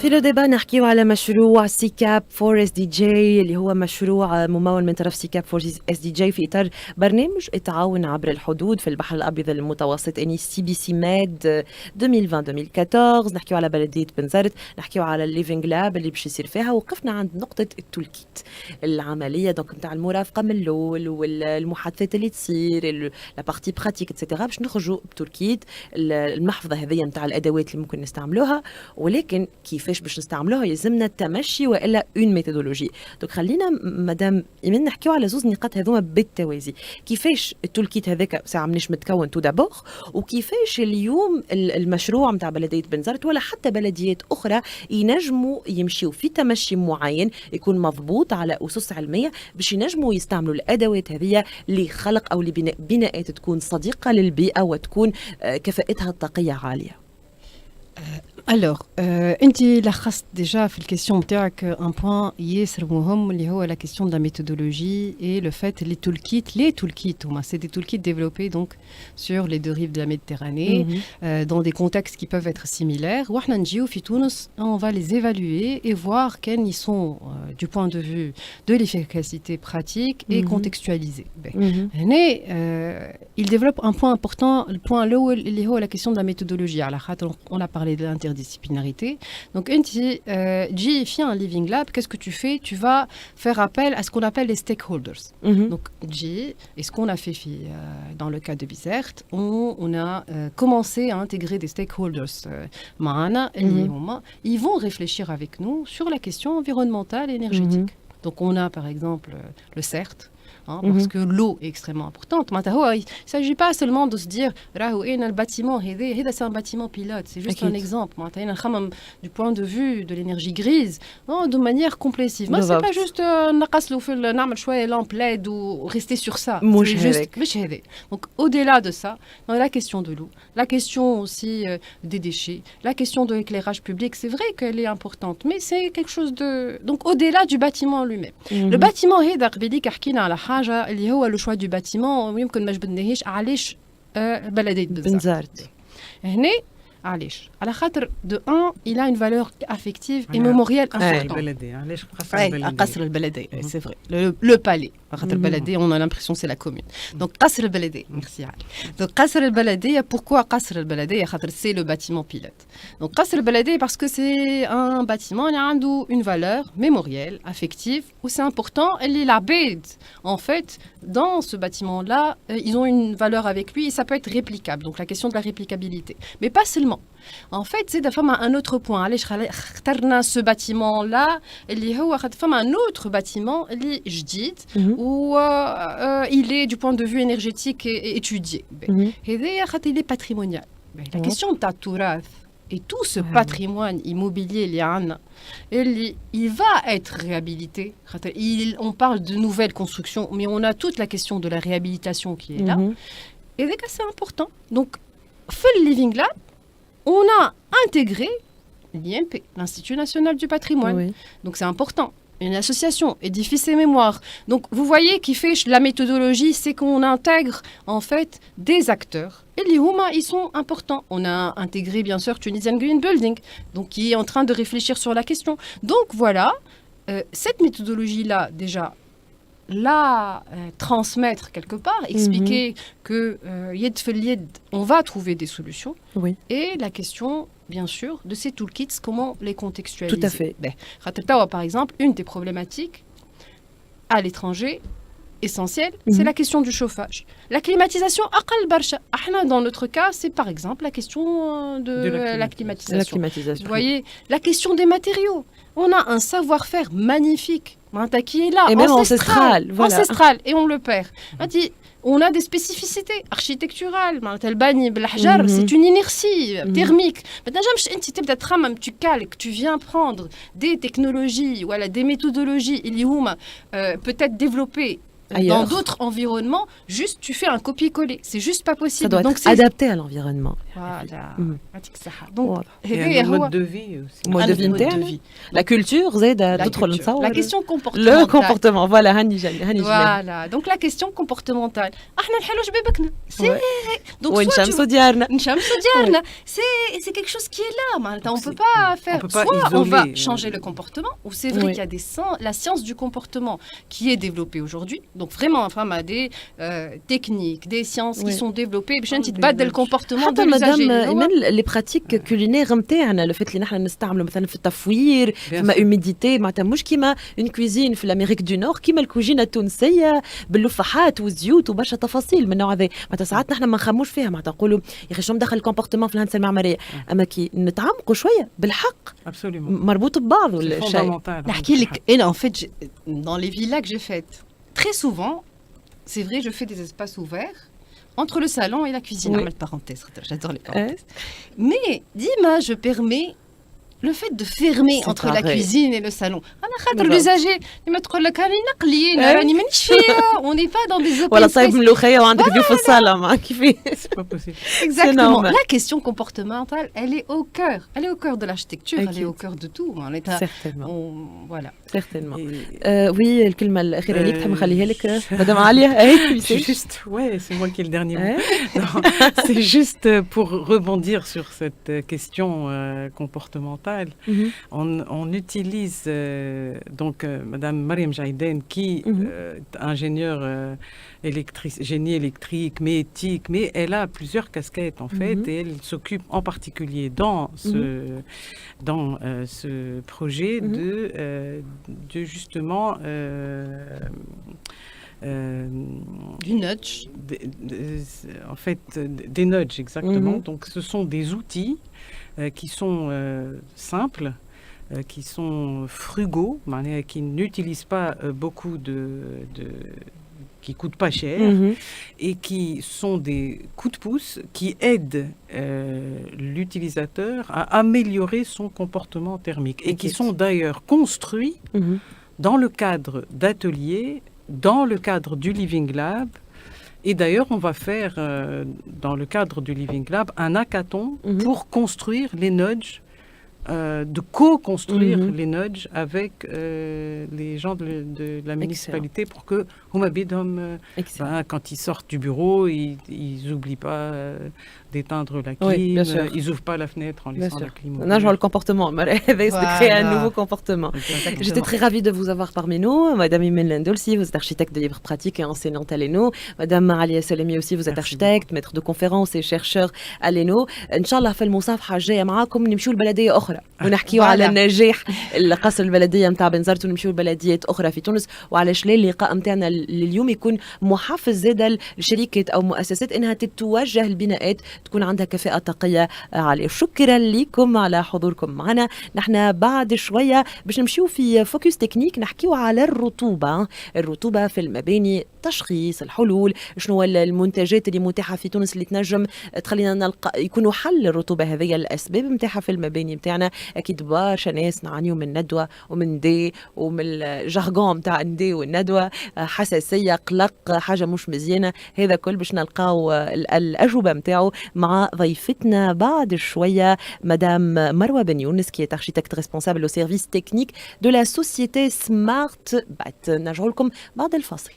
في لو ديبا نحكيو على مشروع سيكاب فور اس دي جي اللي هو مشروع ممول من طرف سيكاب فور اس دي جي في اطار برنامج التعاون عبر الحدود في البحر الابيض المتوسط اني سي بي سي ماد 2020-2014. نحكيو على بلديه بنزرت، نحكيو على الليفينغ لاب اللي باش يصير فيها. وقفنا عند نقطه التولكيت العمليه دونك نتاع المرافقه من الاول والمحادثات اللي تصير لا بارتي براتيك اتسيتيرا باش نخرجوا بتولكيت المحفظه هذه نتاع الادوات اللي ممكن نستعملوها. ولكن كيفاش باش نستعملوها يلزمنا التمشي والا اون ميثودولوجي. دونك خلينا مدام ايمان نحكيو على زوز نقاط هذوما بالتوازي. كيفاش التولكيت هذاك ساعه مناش متكون تو دابور، وكيفاش اليوم المشروع نتاع بلديه بنزرت ولا حتى بلديات اخرى ينجموا يمشيوا في تمشي معين يكون مضبوط على اسس علميه باش ينجموا يستعملوا الادوات هذه لخلق او لبناء بناءات تكون صديقه للبيئه وتكون كفاءتها الطاقيه عاليه. Alors, انت لخصت déjà في الكيستيون بتاعك un point ياسر مهم اللي هو la question de la méthodologie et le fait les toolkits c'est des toolkits développés donc sur les deux rives de la Méditerranée dans des contextes qui peuvent être similaires. وإحنا نجيو في تونس on va les évaluer et voir quels ils sont du point de vue de l'efficacité pratique et contextualisé. هنا il développe un point important, le point الأول اللي هو la question de la méthodologie. على خاطر on a parlé de l'interdisciplinarité. Donc, GFI, un living lab, qu'est-ce que tu fais? Tu vas faire appel à ce qu'on appelle les stakeholders. Donc, et ce qu'on a fait dans le cas de Bizerte, on a commencé à intégrer des stakeholders. Ils vont réfléchir avec nous sur la question environnementale et énergétique. Donc, on a par exemple le CERT, parce que l'eau est extrêmement importante. Il ne s'agit pas seulement de se dire le bâtiment, c'est un bâtiment pilote, c'est juste un exemple. Du point de vue de l'énergie grise, de manière complétive. Ce n'est pas juste lampe LED ou rester sur ça. Donc au-delà de ça, la question de l'eau, la question aussi des déchets, la question de l'éclairage public, c'est vrai qu'elle est importante, mais c'est quelque chose de... Donc au-delà du bâtiment lui-même. Le bâtiment, حاجة اللي هو لو شوا دو باتيمون ويمكن ما جبدناهيش علاش بلدية بنزرت. هنا علاش؟ على خاطر دو ان il a une valeur affective et mémorielle importante. البلدية علاش قصر البلدية سي فري لو بالي خاطر البلدية on a l'impression c'est la commune. Donc قصر البلدية merci علي. Donc قصر البلدية pourquoi قصر البلدية خاطر c'est le bâtiment pilote. Donc قصر البلدية parce que c'est un bâtiment qui a une valeur mémorielle affective où c'est important et l'abed en fait dans ce bâtiment là ils ont une valeur avec lui et ça peut être réplicable. Donc la question de la réplicabilité mais pas seulement. En fait, c'est un autre point. Ce bâtiment-là, il y a un autre bâtiment, où il est du point de vue énergétique étudié. Il est patrimonial. La question de Tatourat et tout ce patrimoine immobilier, il va être réhabilité. On parle de nouvelles constructions, mais on a toute la question de la réhabilitation qui est là. Et c'est important. Donc, fait le Living Lab, on a intégré l'INP, l'Institut national du patrimoine. Oui. Donc c'est important. Une association, édifice et mémoire. Donc vous voyez qui fait la méthodologie, c'est qu'on intègre en fait des acteurs. Et les Houma, ils sont importants. On a intégré bien sûr Tunisian Green Building, donc qui est en train de réfléchir sur la question. Donc voilà, cette méthodologie-là déjà, la transmettre quelque part, expliquer que on va trouver des solutions. Oui. Et la question, bien sûr, de ces toolkits, comment les contextualiser. Tout à fait. Par exemple, une des problématiques à l'étranger essentielle, c'est la question du chauffage. La climatisation, dans notre cas, c'est par exemple la question de la climatisation. Vous voyez, la question des matériaux. On a un savoir-faire magnifique qui est là, et même ancestral, voilà. Ancestral, et on le perd. On a des spécificités architecturales. C'est une inertie thermique. Tu calques, tu viens prendre des technologies, voilà, des méthodologies, peut-être développées Ailleurs. dans d'autres environnements, juste tu fais un copier-coller. C'est juste pas Ça possible. doit Donc être c'est adapté à l'environnement. voilà. Mhm. يعطيك الصحة. Donc واضح. هذايا un هو mode de vie aussi. mode de vie mode de نتاعنا. vie. La culture زايدة La تدخل culture. نتصور. La question Le comportementale. comportement, voilà, هاني جميل. Voilà. Donc la question comportementale. احنا نحلوا جبابكنا. Ouais. Donc soit tu ونشمسوا ديارنا. نشمسوا ديالنا. C'est quelque chose qui est là. معناتها on peut pas faire. peut pas Soit on va isoler, changer le comportement, ou c'est vrai Oui. qu'il y a la science du comportement qui est développée aujourd'hui. Donc vraiment, enfin, des techniques, des sciences qui Oui. sont développées باش انت des تبدل nudges. الكومبورتمون حتى دو مدام لوزاجي. ايمان لي براتيك كولينير نتاعنا لو فات اللي نحن نستعملوا مثلا في التفوير فما اوميديتي معناتها مش كيما اون كويزين في الامريك دو نور كيما الكوجينه التونسيه باللفحات والزيوت وبرشا تفاصيل من النوع هذا معناتها ساعات نحن ما نخموش فيها معناتها نقولوا يا اخي شنو مدخل الكومبورتمون في الهندسه المعماريه اما كي نتعمقوا شويه بالحق Absolument. مربوط ببعض C'est الشيء. fondamental. نحكي لك انا en fait dans les villas que j'ai faites très souvent c'est vrai je fais des espaces ouverts entre le salon et la cuisine. Oui. نعمل parenthèse, j'adore les parenthèses. Mais ديما je permets le fait de fermer C'est entre la pareil. cuisine et le salon. انا خاطر بالضبط. l'usager لما تقول لك راني نقلي إيه. راني مانيش فيها on n'est pas dans des open ولا طيب space. ملوخيه وعندك ضيوف في الصاله ما كيفي. C'est pas possible. Exactement. normal. La question comportementale, elle est au cœur. Elle est au cœur de l'architecture, elle est au cœur de tout. On est Certainement. voilà. Certainement. Et- وي الكلمه الاخيره ليك تحب نخليها لك je- مدام عليا اي C'est juste, ouais, c'est moi qui ai le dernier mot. Eh Non, c'est juste pour rebondir sur cette question comportementale. On utilise donc Madame Mariam Jaïden qui est ingénieure génie électrique, mais éthique, mais elle a plusieurs casquettes en fait et elle s'occupe en particulier dans ce projet de justement Du nudge. En fait, des nudges, exactement. Mhm. Donc, ce sont des outils qui sont simples, qui sont frugaux, qui n'utilisent pas beaucoup qui coûtent pas cher et qui sont des coups de pouce qui aident l'utilisateur à améliorer son comportement thermique et qui sont d'ailleurs construits dans le cadre d'ateliers, dans le cadre du Living Lab. Et d'ailleurs, on va faire, dans le cadre du Living Lab, un hackathon pour construire les nudges, de co-construire les nudges avec les gens de la municipalité pour que, quand ils sortent du bureau, ils n'oublient pas d'éteindre la clim, ils n'ouvrent pas la fenêtre en laissant la clim. On a genre le comportement, de créer un nouveau comportement. J'étais très ravie de vous avoir parmi nous. Madame Imen Lendolsi, vous êtes architecte de libre pratique et enseignante à l'ENO. Madame Alia Salemi aussi, vous êtes architecte, maître de conférences et chercheur à l'ENO. Inch'Allah في المصافحة الجاية معاكم نمشيو لبلدية أخرى ونحكيو على النجاح القصر البلدية متاع بنزرت ونمشيو لبلديات أخرى في تونس وعلاش لا اللقاء متاعنا لليوم يكون محفز زادة لشركات أو مؤسسات إنها تتوجه البناءات تكون عندها كفاءة طاقية عالية. شكرا لكم على حضوركم معنا. نحن بعد شوية باش نمشيو في فوكس تكنيك نحكيو على الرطوبة في المباني، تشخيص الحلول، شنو المنتجات اللي متاحة في تونس اللي تنجم تخلينا نلقى يكونوا حل الرطوبة هذه الأسباب متاحة في المباني متاعنا. أكيد برشا ناس نعانيو من ندوة ومن دي ومن الجارغون متاع الندي والندوة، حساسية، قلق، حاجة مش مزيانة. هذا كل باش نلقاو الأجوبة متاعو مع ضيفتنا بعد شوية مدام مروة بن يونس qui est architecte responsable au service technique de la société Smart Bat. نرجع لكم بعد الفاصل.